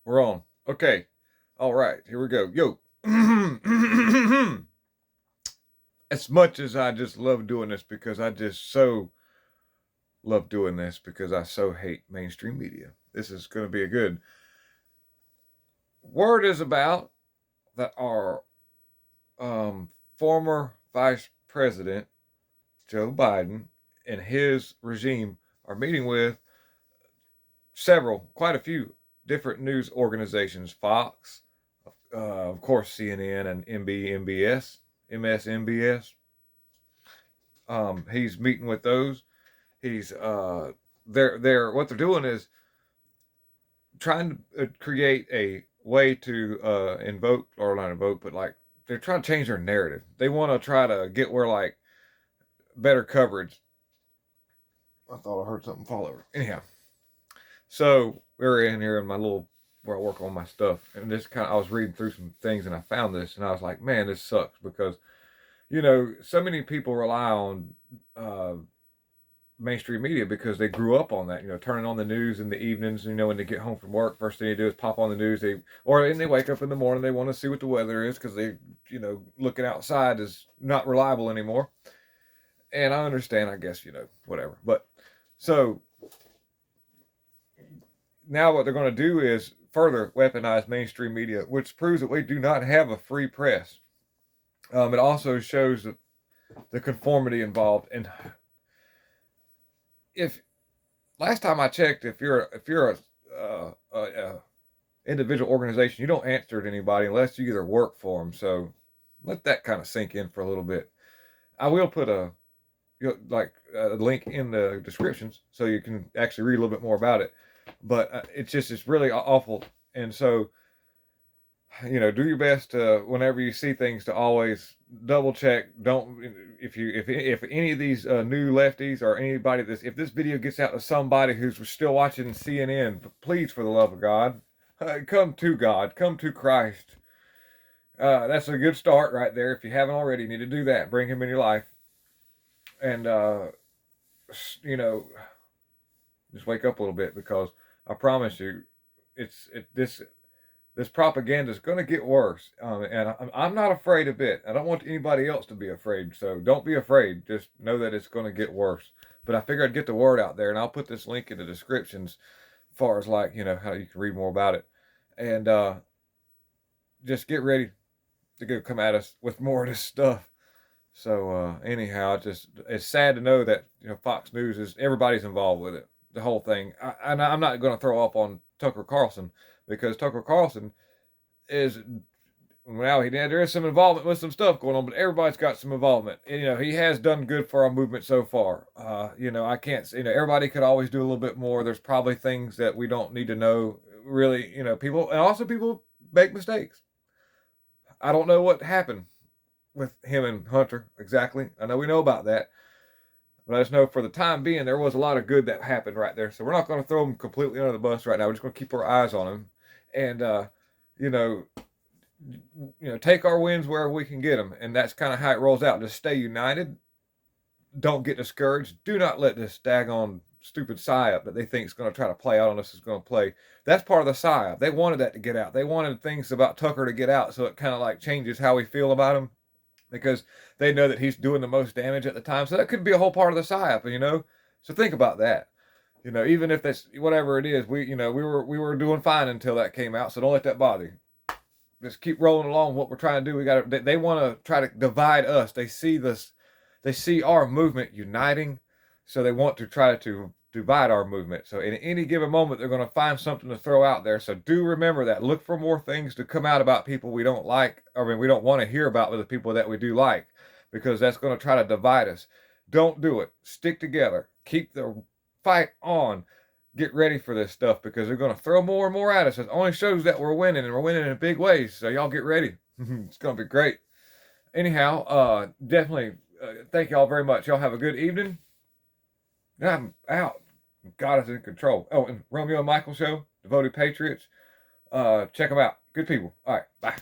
We're on. Okay. All right. Here we go. Yo. As much as I just love doing this because I just so love doing this because I so hate mainstream media. This is going to be a good word is about that our former vice president Joe Biden and his regime are meeting with quite a few different news organizations, Fox, of course, CNN and MSNBS. He's meeting with those. He's they're what they're doing is trying to create a way to invoke or not invoke, but like they're trying to change their narrative. They want to try to get where like better coverage. I thought I heard something fall over. Anyhow, so we're in here in my little where I work on my stuff, and this kind of I was reading through some things and I found this, and I was like, man, this sucks because so many people rely on uh, mainstream media because they grew up on that. Turning on the news in the evenings. When they get home from work, first thing they do is pop on the news. And they wake up in the morning. They want to see what the weather is because looking outside is not reliable anymore. And I understand, I guess, whatever. But so now what they're going to do is further weaponize mainstream media, which proves that we do not have a free press. It also shows that the conformity involved. And if last time I checked, if you're a individual organization, you don't answer to anybody unless you either work for them. So let that kind of sink in for a little bit. I will put a link in the descriptions so you can actually read a little bit more about it. But it's really awful. And so do your best to, whenever you see things, to always double check. Don't if any of these new lefties or anybody if this video gets out to somebody who's still watching CNN, please, for the love of God, come to God, come to Christ. That's a good start right there. If you haven't already, you need to do that. Bring Him in your life, and just wake up a little bit, because I promise you, this propaganda is going to get worse. And I'm not afraid a bit. I don't want anybody else to be afraid. So don't be afraid. Just know that it's going to get worse. But I figured I'd get the word out there, and I'll put this link in the descriptions as far as how you can read more about it. And just get ready to come at us with more of this stuff. So anyhow, it's sad to know that Fox News everybody's involved with it, the whole thing. And I'm not going to throw up on Tucker Carlson, because Tucker Carlson is there is some involvement with some stuff going on, but everybody's got some involvement. And, he has done good for our movement so far. I can't. Everybody could always do a little bit more. There's probably things that we don't need to know. Really, people make mistakes. I don't know what happened with him and Hunter exactly. I know we know about that. But I just know for the time being, there was a lot of good that happened right there. So we're not going to throw them completely under the bus right now. We're just going to keep our eyes on them, and take our wins wherever we can get them. And that's kind of how it rolls out. Just stay united. Don't get discouraged. Do not let this daggone stupid psyop that they think is going to try to play out on us is going to play. That's part of the psyop. They wanted that to get out. They wanted things about Tucker to get out, so it kind of changes how we feel about him, because they know that he's doing the most damage at the time. So that could be a whole part of the psyop, So think about that. Even if that's whatever it is, we were doing fine until that came out. So don't let that bother you. Just keep rolling along what we're trying to do. They want to try to divide us. They see our movement uniting, so they want to try to divide our movement. So in any given moment, they're going to find something to throw out there. So do remember that. Look for more things to come out about people we don't like. We don't want to hear about with the people that we do like, because that's going to try to divide us. Don't do it. Stick together. Keep the fight on. Get ready for this stuff, because they're going to throw more and more at us. It only shows that we're winning, and we're winning in big ways. So y'all get ready. It's going to be great. Anyhow, definitely thank y'all very much. Y'all have a good evening. I'm out. God is in control. Oh, and Romeo and Michael Show, Devoted Patriots. Check them out. Good people. All right. Bye.